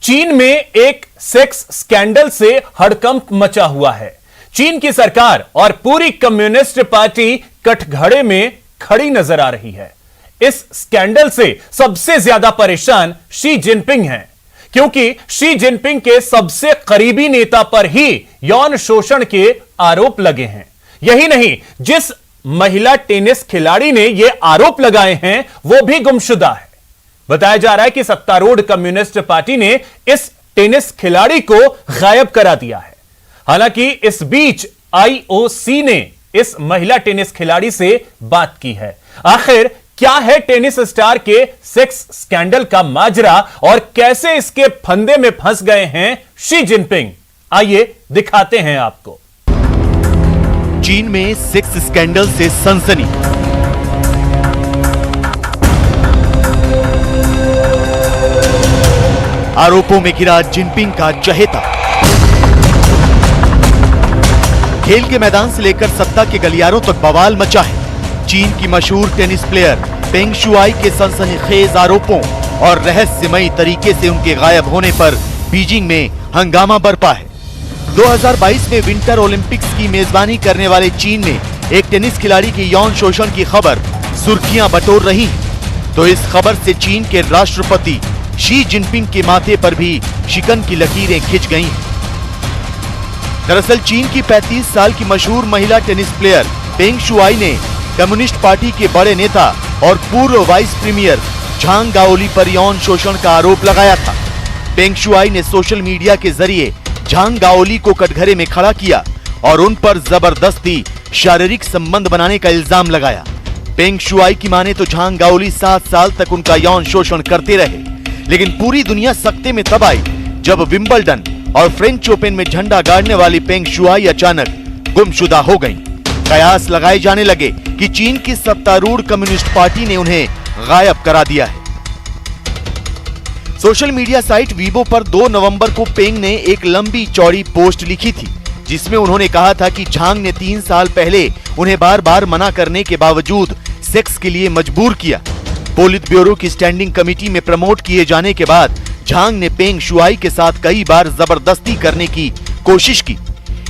चीन में एक सेक्स स्कैंडल से हड़कंप मचा हुआ है। चीन की सरकार और पूरी कम्युनिस्ट पार्टी कठघरे में खड़ी नजर आ रही है। इस स्कैंडल से सबसे ज्यादा परेशान शी जिनपिंग हैं, क्योंकि शी जिनपिंग के सबसे करीबी नेता पर ही यौन शोषण के आरोप लगे हैं। यही नहीं, जिस महिला टेनिस खिलाड़ी ने यह आरोप लगाए हैं वो भी गुमशुदा है। बताया जा रहा है कि सत्तारूढ़ कम्युनिस्ट पार्टी ने इस टेनिस खिलाड़ी को गायब करा दिया है। हालांकि इस बीच आईओसी ने इस महिला टेनिस खिलाड़ी से बात की है। आखिर क्या है टेनिस स्टार के सेक्स स्कैंडल का माजरा और कैसे इसके फंदे में फंस गए हैं शी जिनपिंग, आइए दिखाते हैं आपको। चीन में सेक्स स्कैंडल से सनसनी। आरोपों में घिरा जिनपिंग का चहेता। खेल के मैदान से लेकर सत्ता के गलियारों तक बवाल मचा है। चीन की मशहूर टेनिस प्लेयर पेंग शुआई के सनसनीखेज आरोपों और रहस्यमयी तरीके से उनके गायब होने पर बीजिंग में हंगामा बरपा है। 2022 में विंटर ओलंपिक्स की मेजबानी करने वाले चीन में एक टेनिस खिलाड़ी के यौन शोषण की खबर सुर्खियां बटोर रही है। तो इस खबर से चीन के राष्ट्रपति शी जिनपिंग के माथे पर भी शिकन की लकीरें खिंच गई हैं। दरअसल चीन की 35 साल की मशहूर महिला टेनिस प्लेयर पेंग शुआई ने कम्युनिस्ट पार्टी के बड़े नेता और पूर्व वाइस प्रीमियर झांग गाओली पर यौन शोषण का आरोप लगाया था। पेंग शुआई ने सोशल मीडिया के जरिए झांग गाओली को कटघरे में खड़ा किया और उन पर जबरदस्ती शारीरिक संबंध बनाने का इल्जाम लगाया। पेंग शुआई की माने तो झांग गाओली 7 साल तक उनका यौन शोषण करते रहे, लेकिन पूरी दुनिया सकते में तब आई जब विंबलडन और फ्रेंच ओपन में झंडा गाड़ने वाली पेंग शुआई अचानक गुमशुदा हो गईं। कयास लगाए जाने लगे कि चीन की सत्तारूढ़ कम्युनिस्ट पार्टी ने उन्हें गायब करा दिया है। सोशल मीडिया साइट वीबो पर 2 नवंबर को पेंग ने एक लंबी चौड़ी पोस्ट लिखी थी, जिसमें उन्होंने कहा था कि झांग ने 3 साल पहले उन्हें बार बार मना करने के बावजूद सेक्स के लिए मजबूर किया। पोलित ब्यूरो की स्टैंडिंग कमेटी में प्रमोट किए जाने के बाद झांग ने पेंग शुआई के साथ कई बार जबरदस्ती करने की कोशिश की।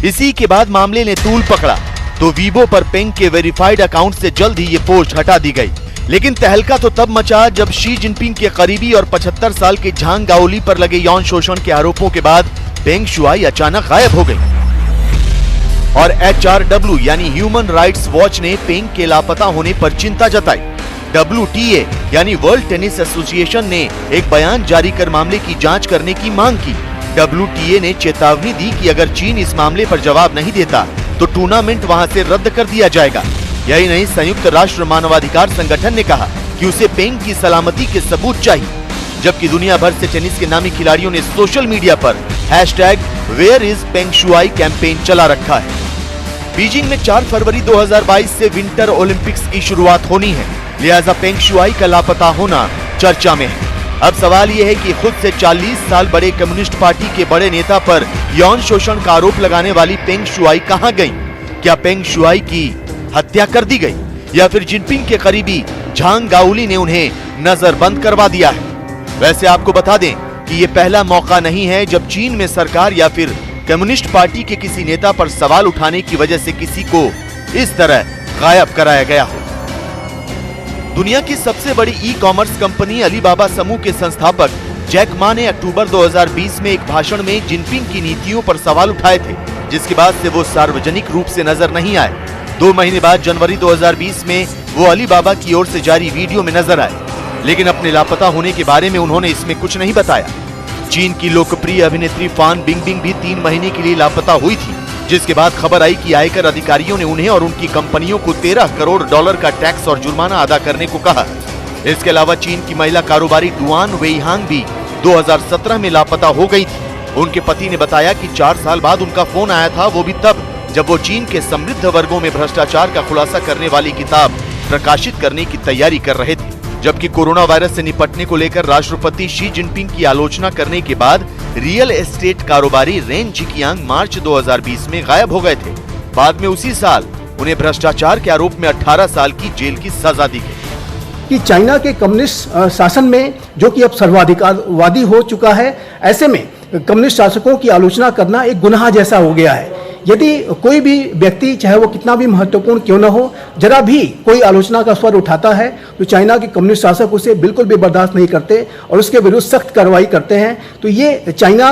इसी के बाद मामले ने तूल पकड़ा तो वीबो पर पेंग के वेरीफाइड अकाउंट से जल्द ही ये पोस्ट हटा दी गई। लेकिन तहलका तो तब मचा जब शी जिनपिंग के करीबी और 75 साल के झांग गाओली पर लगे यौन शोषण के आरोपों के बाद पेंग शुआई अचानक गायब हो गई और HRW यानी ह्यूमन राइट्स वॉच ने पेंग के लापता होने पर चिंता जताई। WTA यानी वर्ल्ड टेनिस एसोसिएशन ने एक बयान जारी कर मामले की जांच करने की मांग की। WTA ने चेतावनी दी कि अगर चीन इस मामले पर जवाब नहीं देता तो टूर्नामेंट वहां से रद्द कर दिया जाएगा। यही नहीं, संयुक्त राष्ट्र मानवाधिकार संगठन ने कहा कि उसे पेंग की सलामती के सबूत चाहिए, जबकि दुनिया भर से टेनिस के नामी खिलाड़ियों ने सोशल मीडिया पर #Where is Peng Shuai campaign चला रखा है। बीजिंग में 4 फरवरी 2022 से विंटर ओलंपिक्स की शुरुआत होनी है, लिहाजा पेंग शुआई का लापता होना चर्चा में है। अब सवाल यह है कि खुद से 40 साल बड़े कम्युनिस्ट पार्टी के बड़े नेता पर यौन शोषण का आरोप लगाने वाली पेंग शुआई कहां गई? क्या पेंग शुआई की हत्या कर दी गई या फिर जिनपिंग के करीबी झांग गाओली ने उन्हें नजरबंद करवा दिया है? वैसे आपको बता दें कि ये पहला मौका नहीं है जब चीन में सरकार या फिर कम्युनिस्ट पार्टी के किसी नेता पर सवाल उठाने की वजह से किसी को इस तरह गायब कराया गया हो। दुनिया की सबसे बड़ी ई-कॉमर्स कंपनी अलीबाबा समूह के संस्थापक जैक मा ने अक्टूबर 2020 में एक भाषण में जिनपिंग की नीतियों पर सवाल उठाए थे, जिसके बाद से वो सार्वजनिक रूप से नजर नहीं आए। 2 महीने बाद जनवरी 2020 में वो अलीबाबा की ओर से जारी वीडियो में नजर आए, लेकिन अपने लापता होने के बारे में उन्होंने इसमें कुछ नहीं बताया। चीन की लोकप्रिय अभिनेत्री फान बिंगबिंग भी 3 महीने के लिए लापता हुई थी, जिसके बाद खबर आई कि आयकर अधिकारियों ने उन्हें और उनकी कंपनियों को $13 करोड़ का टैक्स और जुर्माना अदा करने को कहा। इसके अलावा चीन की महिला कारोबारी डुआन वेईहांग भी 2017 में लापता हो गई थी। उनके पति ने बताया कि 4 साल बाद उनका फोन आया था, वो भी तब जब वो चीन के समृद्ध वर्गों में भ्रष्टाचार का खुलासा करने वाली किताब प्रकाशित करने की तैयारी कर रहे थे। जबकि कोरोना वायरस से निपटने को लेकर राष्ट्रपति शी जिनपिंग की आलोचना करने के बाद रियल एस्टेट कारोबारी रेन जिकियांग मार्च 2020 में गायब हो गए थे। बाद में उसी साल उन्हें भ्रष्टाचार के आरोप में 18 साल की जेल की सजा दी गई। कि चाइना के कम्युनिस्ट शासन में, जो कि अब सर्वाधिकारवादी हो चुका है, ऐसे में कम्युनिस्ट शासकों की आलोचना करना एक गुनाह जैसा हो गया है। यदि कोई भी व्यक्ति, चाहे वो कितना भी महत्वपूर्ण क्यों न हो, जरा भी कोई आलोचना का स्वर उठाता है तो चाइना के कम्युनिस्ट शासक उसे बिल्कुल भी बर्दाश्त नहीं करते और उसके विरुद्ध सख्त कार्रवाई करते हैं। तो ये चाइना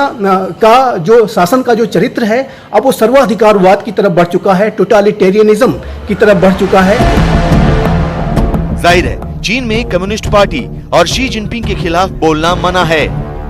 का जो शासन का जो चरित्र है, अब वो सर्वाधिकारवाद की तरफ बढ़ चुका है, टोटलिटेरियनिज्म की तरफ बढ़ चुका है। जाहिर है चीन में कम्युनिस्ट पार्टी और शी जिनपिंग के खिलाफ बोलना मना है।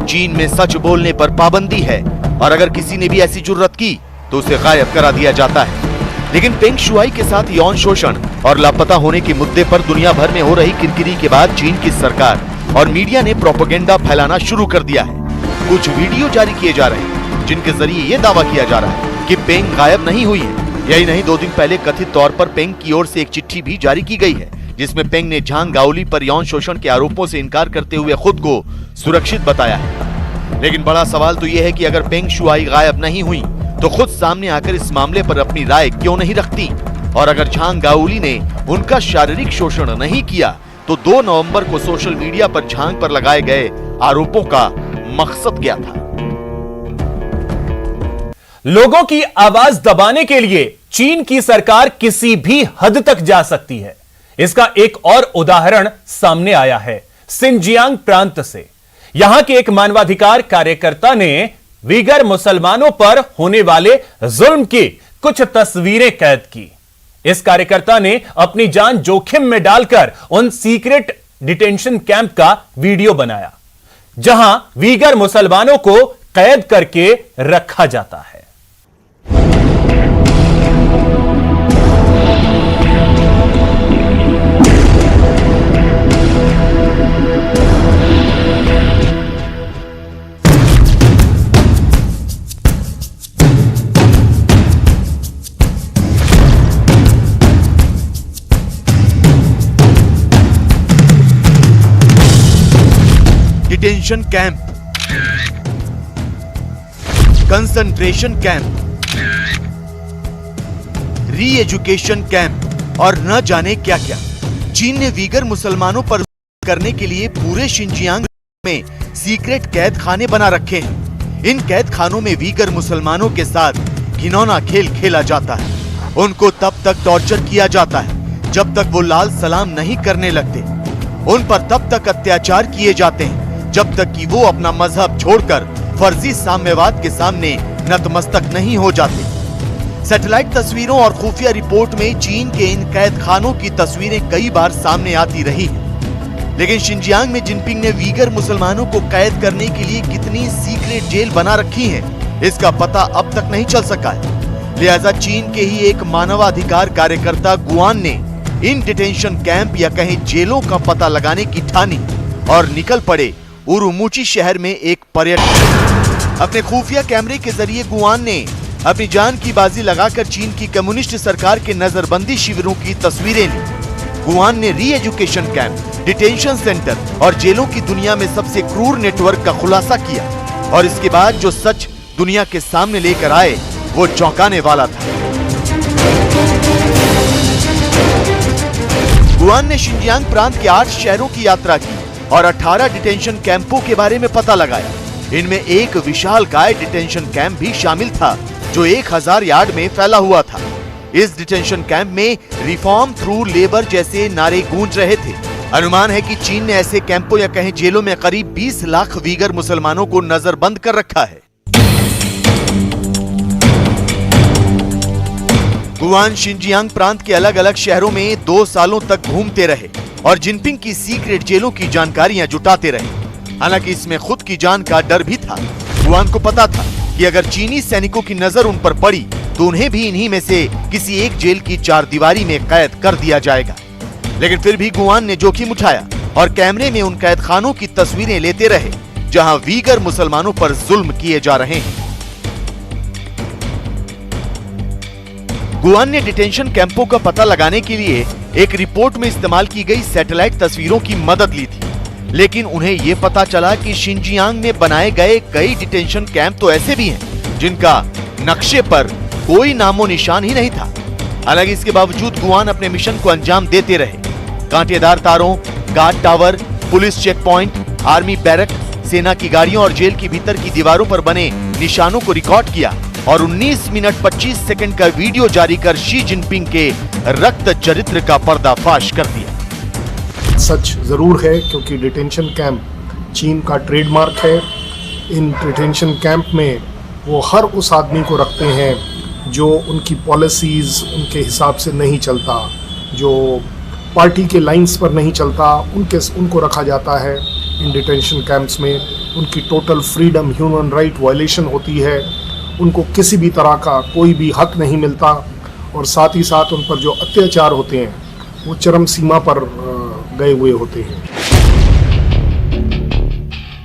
चीन में सच बोलने पर पाबंदी है और अगर किसी ने भी ऐसी जुर्रत की तो उसे गायब करा दिया जाता है। लेकिन पेंग शुआई के साथ यौन शोषण और लापता होने के मुद्दे पर दुनिया भर में हो रही किरकिरी के बाद चीन की सरकार और मीडिया ने प्रोपेगेंडा फैलाना शुरू कर दिया है। कुछ वीडियो जारी किए जा रहे हैं जिनके जरिए ये दावा किया जा रहा है कि पेंग गायब नहीं हुई है। यही नहीं, 2 दिन पहले कथित तौर पर पेंग की ओर से एक चिट्ठी भी जारी की गई है जिसमें पेंग ने झांग गाओली पर यौन शोषण के आरोपों से इनकार करते हुए खुद को सुरक्षित बताया है। लेकिन बड़ा सवाल तो यह है कि अगर पेंग शुआई गायब नहीं हुई तो खुद सामने आकर इस मामले पर अपनी राय क्यों नहीं रखती, और अगर झांग गाओली ने उनका शारीरिक शोषण नहीं किया तो 2 नवंबर को सोशल मीडिया पर झांग पर लगाए गए आरोपों का मकसद क्या था। लोगों की आवाज दबाने के लिए चीन की सरकार किसी भी हद तक जा सकती है। इसका एक और उदाहरण सामने आया है सिनजियांग प्रांत से। यहां के एक मानवाधिकार कार्यकर्ता ने वीगर मुसलमानों पर होने वाले जुल्म की कुछ तस्वीरें कैद की। इस कार्यकर्ता ने अपनी जान जोखिम में डालकर उन सीक्रेट डिटेंशन कैंप का वीडियो बनाया जहां वीगर मुसलमानों को कैद करके रखा जाता है। डिटेंशन कैंप, कंसंट्रेशन कैंप, री एजुकेशन कैंप और न जाने क्या क्या। चीन ने वीगर मुसलमानों पर करने के लिए पूरे शिनजियांग में सीक्रेट कैद खाने बना रखे हैं। इन कैद खानों में वीगर मुसलमानों के साथ घिनौना खेल खेला जाता है। उनको तब तक टॉर्चर किया जाता है जब तक वो लाल सलाम नहीं करने लगते। उन पर तब तक अत्याचार किए जाते हैं जब तक कि वो अपना मजहब छोड़कर फर्जी साम्यवाद के सामने नतमस्तक नहीं हो जाते। सैटेलाइट तस्वीरों और खुफिया रिपोर्ट में चीन के इन कैद खानों की तस्वीरें कई बार सामने आती रही हैं। लेकिन शिनजियांग में जिनपिंग ने वीगर मुसलमानों को कैद करने के लिए कितनी सीक्रेट जेल बना रखी है, इसका पता अब तक नहीं चल सका है। लिहाजा चीन के ही एक मानवाधिकार कार्यकर्ता गुआन ने इन डिटेंशन कैंप या कहीं जेलों का पता लगाने की ठानी और निकल पड़े उरुमुची शहर में एक पर्यटक। अपने खुफिया कैमरे के जरिए गुआन ने अपनी जान की बाजी लगाकर चीन की कम्युनिस्ट सरकार के नजरबंदी शिविरों की तस्वीरें ली। गुआन ने री एजुकेशन कैंप, डिटेंशन सेंटर और जेलों की दुनिया में सबसे क्रूर नेटवर्क का खुलासा किया और इसके बाद जो सच दुनिया के सामने लेकर आए वो चौंकाने वाला था। गुआन ने शिनजियांग प्रांत के 8 शहरों की यात्रा की और 18 डिटेंशन कैंपों के बारे में पता लगाया। इनमें एक विशालकाय डिटेंशन कैंप भी शामिल था जो 1000 यार्ड में फैला हुआ था। इस डिटेंशन कैंप में रिफॉर्म थ्रू लेबर जैसे नारे गूंज रहे थे। अनुमान है कि चीन ने ऐसे कैंपों या कहीं जेलों में करीब 20 लाख वीगर मुसलमानों को नजरबंद कर रखा है। गुआन शिनजियांग प्रांत के अलग अलग शहरों में 2 सालों तक घूमते रहे और जिनपिंग की सीक्रेट जेलों की जानकारियां जुटाते रहे। हालांकि इसमें खुद की जान का डर भी था। गुआन को पता था कि अगर चीनी सैनिकों की नजर उन पर पड़ी तो उन्हें भी इन्हीं में से किसी एक जेल की 4 दीवारी में कैद कर दिया जाएगा। लेकिन फिर भी गुआन ने जोखिम उठाया और कैमरे में उन कैद खानों की तस्वीरें लेते रहे जहां वीगर मुसलमानों पर जुल्म किए जा रहे हैं। गुआन ने डिटेंशन कैंपों का पता लगाने के लिए एक रिपोर्ट में इस्तेमाल की गई सैटेलाइट तस्वीरों की मदद ली थी, लेकिन उन्हें यह पता चला कि शिनजियांग में बनाए गए कई डिटेंशन कैंप तो ऐसे भी हैं जिनका नक्शे पर कोई नामो निशान ही नहीं था। हालांकि इसके बावजूद गुआन अपने मिशन को अंजाम देते रहे। कांटेदार तारों, guard tower, police check point, army barrack, सेना की गाड़ियों और जेल के भीतर की दीवारों पर बने निशानों को रिकॉर्ड किया और 19 मिनट 25 सेकंड का वीडियो जारी कर शी जिनपिंग के रक्त चरित्र का पर्दाफाश कर दिया। सच जरूर है क्योंकि डिटेंशन कैंप चीन का ट्रेडमार्क है। इन डिटेंशन कैंप में वो हर उस आदमी को रखते हैं जो उनकी पॉलिसीज उनके हिसाब से नहीं चलता, जो पार्टी के लाइंस पर नहीं चलता, उनको रखा जाता है इन डिटेंशन कैंप्स में। उनकी total freedom, human right violation होती है, उनको किसी भी तरह का कोई भी हक नहीं मिलता और साथ ही साथ उन पर जो अत्याचार होते हैं वो चरम सीमा पर गए हुए होते हैं।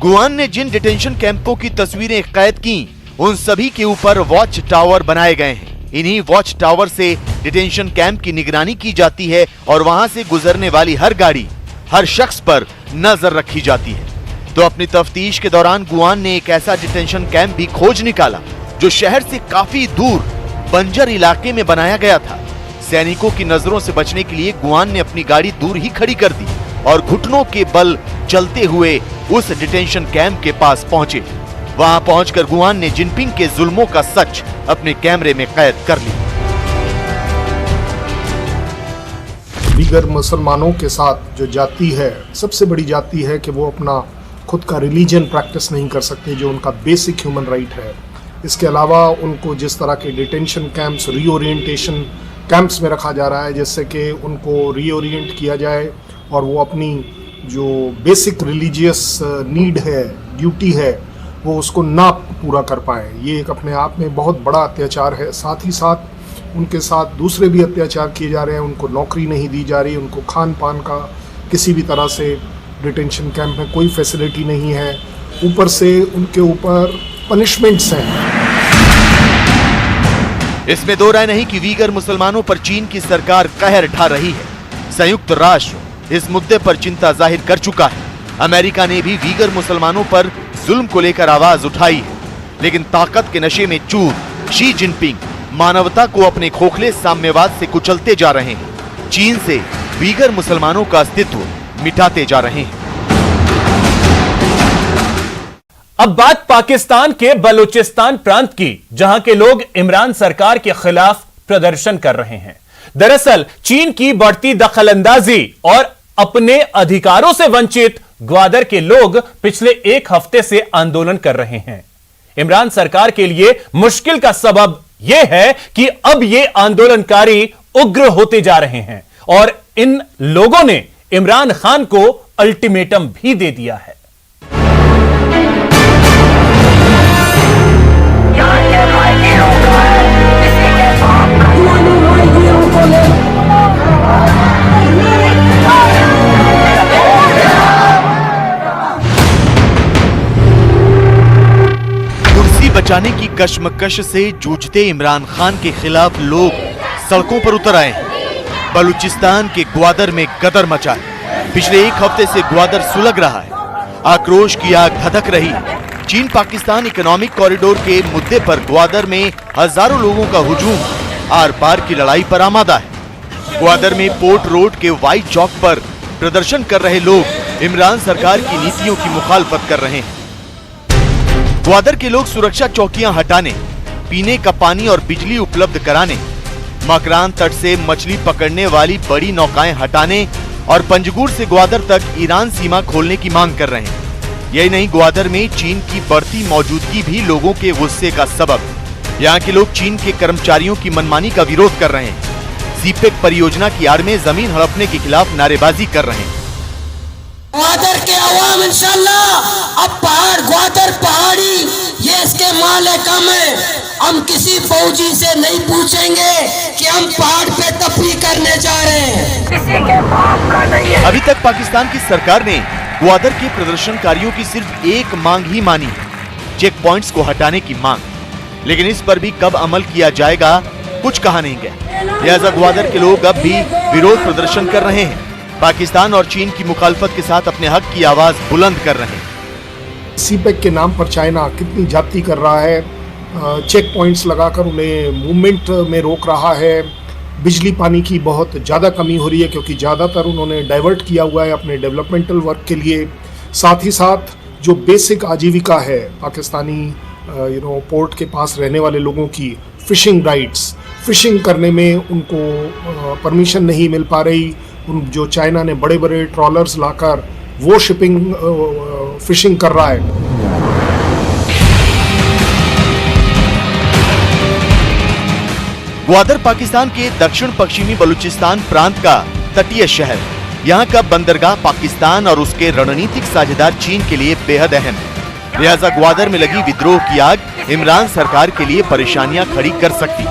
गुआन ने जिन डिटेंशन कैंपों की तस्वीरें कैद की उन सभी के ऊपर वॉच टावर बनाए गए हैं। इन्हीं वॉच टावर से डिटेंशन कैंप की निगरानी की जाती है और वहां से गुजरने वाली हर गाड़ी, हर शख्स पर नजर रखी जाती है। तो अपनी तफ्तीश के दौरान गुआन ने एक ऐसा डिटेंशन कैंप भी खोज निकाला जो शहर से काफी दूर बंजर इलाके में बनाया गया था। सैनिकों की नजरों से बचने के लिए गुआन ने अपनी गाड़ी दूर ही खड़ी कर दी और घुटनों के बल चलते हुए उस डिटेंशन कैंप के पास पहुंचे। वहां पहुंचकर गुआन ने जिनपिंग के जुल्मों का सच अपने कैमरे में कैद कर लिया। दीगर मुसलमानों के साथ जो जाति है, सबसे बड़ी जाति है कि वो अपना खुद का रिलीजन प्रैक्टिस नहीं कर सकते, जो उनका बेसिक ह्यूमन राइट है। इसके अलावा उनको जिस तरह के डिटेंशन कैंप्स, रीओरिएंटेशन कैंप्स में रखा जा रहा है, जिससे कि उनको रीओरिएंट किया जाए और वो अपनी जो बेसिक रिलीजियस नीड है, ड्यूटी है, वो उसको ना पूरा कर पाए। ये एक अपने आप में बहुत बड़ा अत्याचार है। साथ ही साथ उनके साथ दूसरे भी अत्याचार किए जा रहे हैं। उनको नौकरी नहीं दी जा रही, उनको खान पान का किसी भी तरह से डिटेंशन कैंप में कोई फैसिलिटी नहीं है। ऊपर से उनके ऊपर पनिशमेंट्स हैं। इसमें दो राय नहीं कि वीगर मुसलमानों पर चीन की सरकार कहर ढा रही है। संयुक्त राष्ट्र इस मुद्दे पर चिंता जाहिर कर चुका है। अमेरिका ने भी वीगर मुसलमानों पर जुल्म को लेकर आवाज उठाई है, लेकिन ताकत के नशे में चूर शी जिनपिंग मानवता को अपने खोखले साम्यवाद से कुचलते जा रहे हैं। चीन से वीगर मुसलमानों का अस्तित्व मिटाते जा रहे हैं। अब बात पाकिस्तान के बलूचिस्तान प्रांत की, जहां के लोग इमरान सरकार के खिलाफ प्रदर्शन कर रहे हैं। दरअसल चीन की बढ़ती दखलंदाजी और अपने अधिकारों से वंचित ग्वादर के लोग पिछले एक हफ्ते से आंदोलन कर रहे हैं। इमरान सरकार के लिए मुश्किल का सबब यह है कि अब ये आंदोलनकारी उग्र होते जा रहे हैं और इन लोगों ने इमरान खान को अल्टीमेटम भी दे दिया है। कुर्सी बचाने की कशमकश से जूझते इमरान खान के खिलाफ लोग सड़कों पर उतर आए हैं। बलूचिस्तान के ग्वादर में गदर मचा है। पिछले एक हफ्ते से ग्वादर सुलग रहा है। आक्रोश की आग धधक रही है। चीन पाकिस्तान इकोनॉमिक कॉरिडोर के मुद्दे पर ग्वादर में हजारों लोगों का हुजूम आर पार की लड़ाई पर आमादा है। ग्वादर में पोर्ट रोड के व्हाइट चौक पर प्रदर्शन कर रहे लोग इमरान सरकार की नीतियों की मुखालफत कर रहे हैं। ग्वादर के लोग सुरक्षा चौकियां हटाने, पीने का पानी और बिजली उपलब्ध कराने, मकरान तट से मछली पकड़ने वाली बड़ी नौकाएं हटाने और पंजगुर से ग्वादर तक ईरान सीमा खोलने की मांग कर रहे हैं। यही नहीं, ग्वादर में चीन की बढ़ती मौजूदगी भी लोगों के गुस्से का सबब है। यहाँ के लोग चीन के कर्मचारियों की मनमानी का विरोध कर रहे हैं। सीपेक परियोजना की आड़ में जमीन हड़पने के खिलाफ नारेबाजी कर रहे हैं। ग्वादर के अवाम इंशाल्लाह अब ग्वादर पहाड़ी ये इसके मालिकाम है। हम किसी फौजी से नहीं पूछेंगे कि हम पहाड़ पे तफरी करने जा रहे हैं। किसी के बाप का नहीं है। अभी तक पाकिस्तान की सरकार ने ग्वादर के प्रदर्शनकारियों की सिर्फ एक मांग ही मानी है, चेक पॉइंट्स को हटाने की मांग। लेकिन इस पर भी कब अमल किया जाएगा कुछ कहा नहीं गया। लिहाजा ग्वादर के लोग अब भी विरोध प्रदर्शन कर रहे हैं। पाकिस्तान और चीन की मुखालफत के साथ अपने हक की आवाज बुलंद कर रहे हैं। सीपेक के नाम पर चाइना कितनी जाती कर रहा है, चेक पॉइंट्स लगाकर उन्हें मूवमेंट में रोक रहा है, बिजली पानी की बहुत ज़्यादा कमी हो रही है, क्योंकि ज़्यादातर उन्होंने डाइवर्ट किया हुआ है अपने डेवलपमेंटल वर्क के लिए। साथ ही साथ जो बेसिक आजीविका है पाकिस्तानी पोर्ट के पास रहने वाले लोगों की, फिशिंग राइट्स, फिशिंग करने में उनको परमिशन नहीं मिल पा रही। जो चाइना ने बड़े बड़े ट्रॉलर्स लाकर वो फिशिंग कर रहा है। ग्वादर पाकिस्तान के दक्षिण पश्चिमी बलूचिस्तान प्रांत का तटीय शहर। यहाँ का बंदरगाह पाकिस्तान और उसके रणनीतिक साझेदार चीन के लिए बेहद अहम है। लिहाजा ग्वादर में लगी विद्रोह की आग इमरान सरकार के लिए परेशानियां खड़ी कर सकती।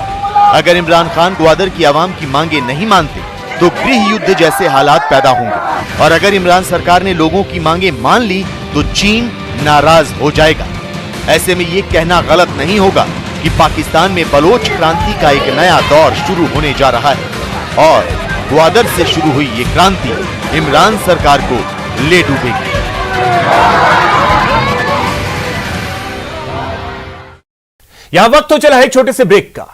अगर इमरान खान ग्वादर की आवाम की मांगे नहीं मानते तो गृह युद्ध जैसे हालात पैदा होंगे, और अगर इमरान सरकार ने लोगों की मांगे मान ली तो चीन नाराज हो जाएगा। ऐसे में ये कहना गलत नहीं होगा कि पाकिस्तान में बलोच क्रांति का एक नया दौर शुरू होने जा रहा है और ग्वादर से शुरू हुई ये क्रांति इमरान सरकार को ले डूबेगी। यहां वक्त हो चला है एक छोटे से ब्रेक का।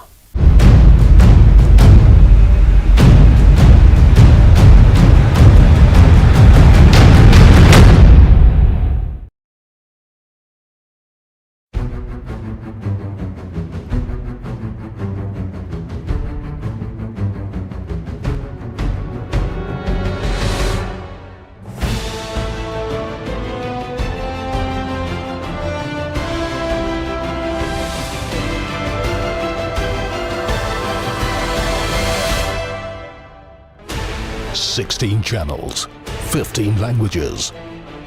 Sixteen channels, 15 languages,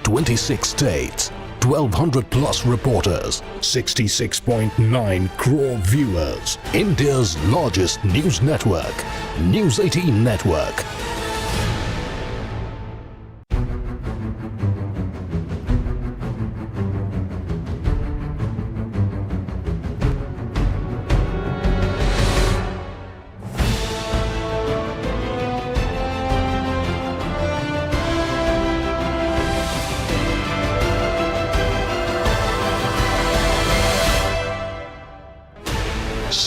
26 states, 1,200 plus reporters, 66.9 crore viewers. India's largest news network, News 18 Network.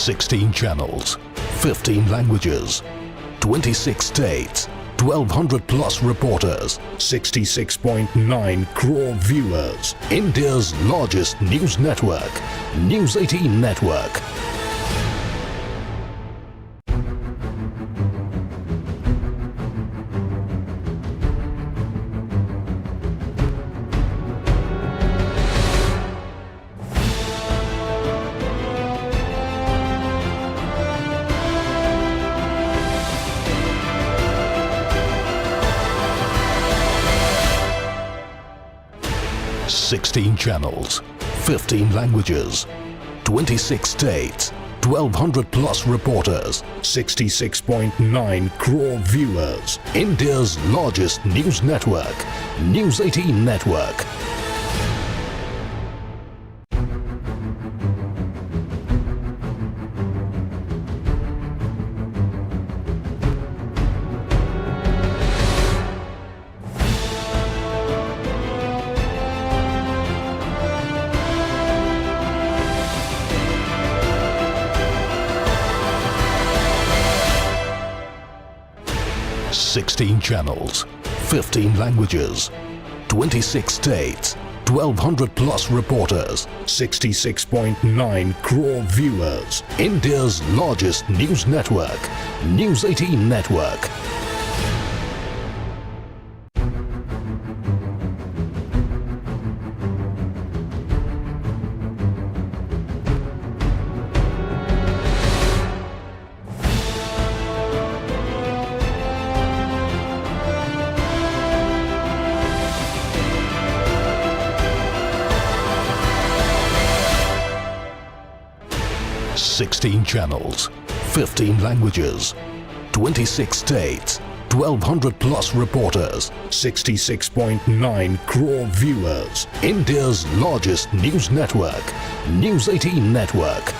Sixteen channels, 15 languages, 26 states, 1,200 plus reporters, 66.9 crore viewers. India's largest news network, News 18 Network. Sixteen channels, 15 languages, 26 states, 1,200 plus reporters, 66.9 crore viewers. India's largest news network, News 18 Network. Sixteen channels, 15 languages, 26 states, 1,200 plus reporters, 66.9 crore viewers. India's largest news network, News 18 Network. Sixteen channels, 15 languages, 26 states, 1,200 plus reporters, 66.9 crore viewers. India's largest news network, News 18 Network.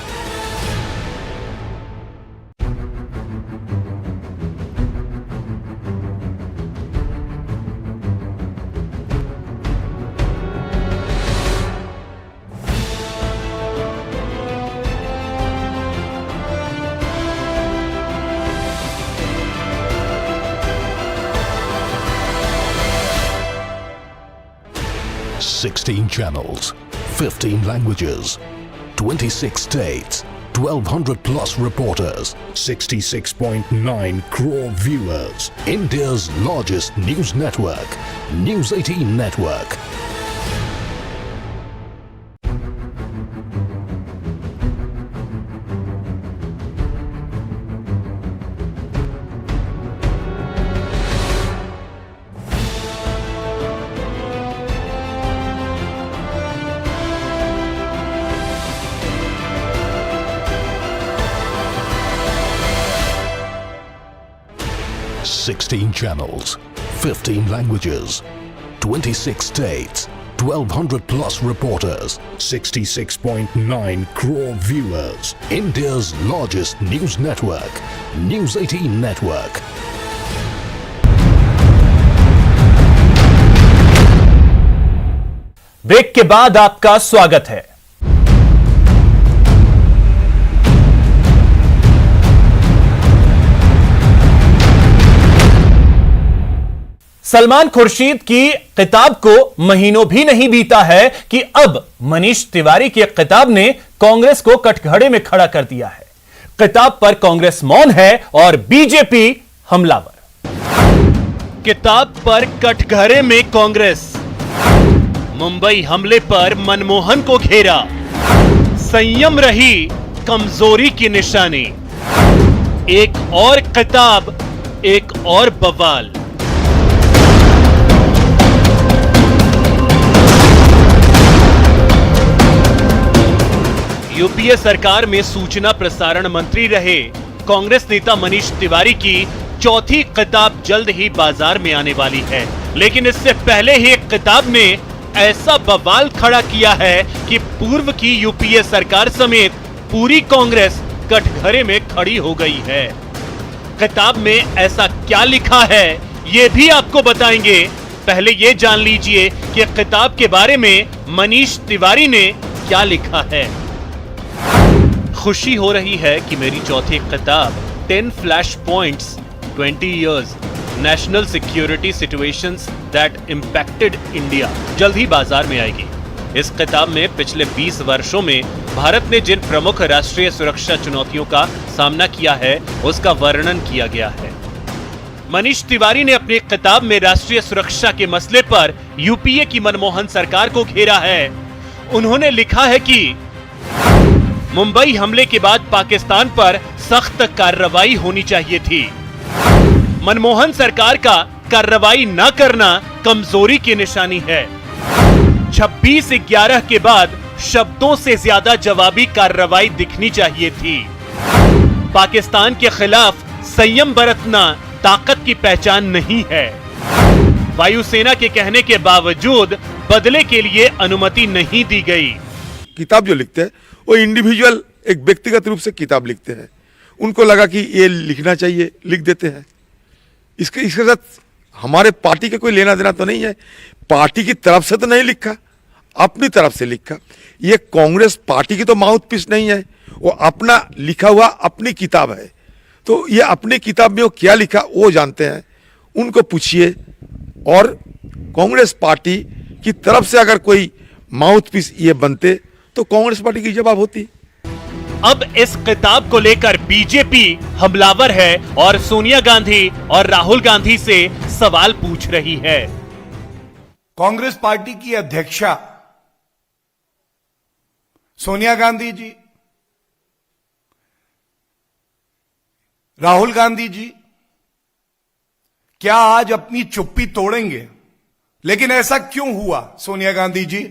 16 channels, 15 languages, 26 states, 1200 plus reporters, 66.9 crore viewers. India's largest news network, News 18 Network. Sixteen channels, 15 languages, 26 states, 1200 plus reporters, 66.9 crore viewers. India's largest news network, News 18 Network. Break के बाद आपका स्वागत है। सलमान खुर्शीद की किताब को महीनों भी नहीं बीता है कि अब मनीष तिवारी की किताब ने कांग्रेस को कटघरे में खड़ा कर दिया है। किताब पर कांग्रेस मौन है और बीजेपी हमलावर। किताब पर कटघरे में कांग्रेस। मुंबई हमले पर मनमोहन को घेरा। संयम रही कमजोरी की निशानी। एक और किताब, एक और बवाल। यूपीए सरकार में सूचना प्रसारण मंत्री रहे कांग्रेस नेता मनीष तिवारी की चौथी किताब जल्द ही बाजार में आने वाली है। लेकिन इससे पहले ही एक किताब ने ऐसा बवाल खड़ा किया है कि पूर्व की यूपीए सरकार समेत पूरी कांग्रेस कटघरे में खड़ी हो गई है। किताब में ऐसा क्या लिखा है ये भी आपको बताएंगे। पहले ये जान लीजिए कि किताब के बारे में मनीष तिवारी ने क्या लिखा है। खुशी हो रही है कि मेरी चौथी किताब 10 flash points 20 years national security situations that impacted India जल्द ही बाजार में आएगी। इस किताब में पिछले 20 वर्षों में भारत ने जिन प्रमुख राष्ट्रीय सुरक्षा चुनौतियों का सामना किया है उसका वर्णन किया गया है। मनीष तिवारी ने अपनी किताब में राष्ट्रीय सुरक्षा के मसले पर यूपीए की मनमोहन सरकार को घेरा है। उन्होंने लिखा है कि मुंबई हमले के बाद पाकिस्तान पर सख्त कार्रवाई होनी चाहिए थी। मनमोहन सरकार का कार्रवाई न करना कमजोरी की निशानी है। 26/11 के बाद शब्दों से ज्यादा जवाबी कार्रवाई दिखनी चाहिए थी। पाकिस्तान के खिलाफ संयम बरतना ताकत की पहचान नहीं है। वायुसेना के कहने के बावजूद बदले के लिए अनुमति नहीं दी गई। किताब जो लिखते हैं वो इंडिविजुअल एक व्यक्तिगत रूप से किताब लिखते हैं। उनको लगा कि ये लिखना चाहिए, लिख देते हैं। इसके साथ हमारे पार्टी के कोई लेना देना तो नहीं है। पार्टी की तरफ से तो नहीं लिखा, अपनी तरफ से लिखा। ये कांग्रेस पार्टी की तो माउथ पीस नहीं है, वो अपना लिखा हुआ अपनी किताब है। तो ये अपनी किताब में वो क्या लिखा वो जानते हैं, उनको पूछिए। और कांग्रेस पार्टी की तरफ से अगर कोई माउथ पीस ये बनते तो कांग्रेस पार्टी की जवाब होती। अब इस किताब को लेकर बीजेपी हमलावर है और सोनिया गांधी और राहुल गांधी से सवाल पूछ रही है। कांग्रेस पार्टी की अध्यक्षा सोनिया गांधी जी, राहुल गांधी जी क्या आज अपनी चुप्पी तोड़ेंगे? लेकिन ऐसा क्यों हुआ सोनिया गांधी जी?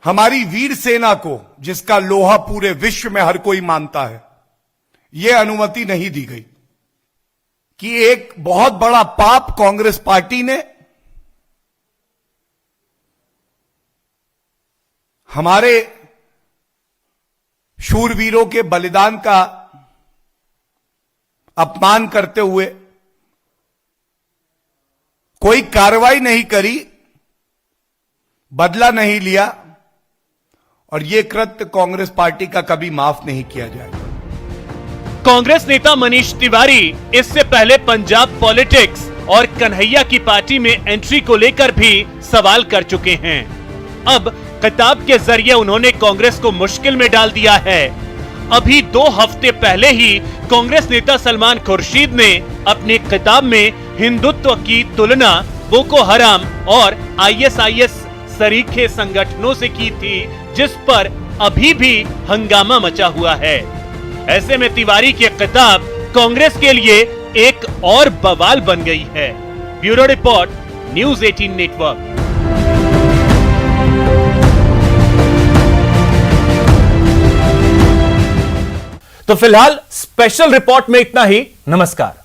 हमारी वीर सेना को, जिसका लोहा पूरे विश्व में हर कोई मानता है, यह अनुमति नहीं दी गई कि एक बहुत बड़ा पाप कांग्रेस पार्टी ने हमारे शूरवीरों के बलिदान का अपमान करते हुए कोई कार्रवाई नहीं करी, बदला नहीं लिया, और यह कृत्य कांग्रेस पार्टी का कभी माफ नहीं किया जाएगा। कांग्रेस नेता मनीष तिवारी इससे पहले पंजाब पॉलिटिक्स और कन्हैया की पार्टी में एंट्री को लेकर भी सवाल कर चुके हैं। अब खिताब के जरिए उन्होंने कांग्रेस को मुश्किल में डाल दिया है। अभी 2 हफ्ते पहले ही कांग्रेस नेता सलमान खुर्शीद ने अपने खिताब में हिंदुत्व की तुलना बोको हराम और ISIS सरीखे संगठनों से की थी, जिस पर अभी भी हंगामा मचा हुआ है। ऐसे में तिवारी की खिताब कांग्रेस के लिए एक और बवाल बन गई है। Bureau report, news 18 network. तो फिलहाल स्पेशल रिपोर्ट में इतना ही। नमस्कार।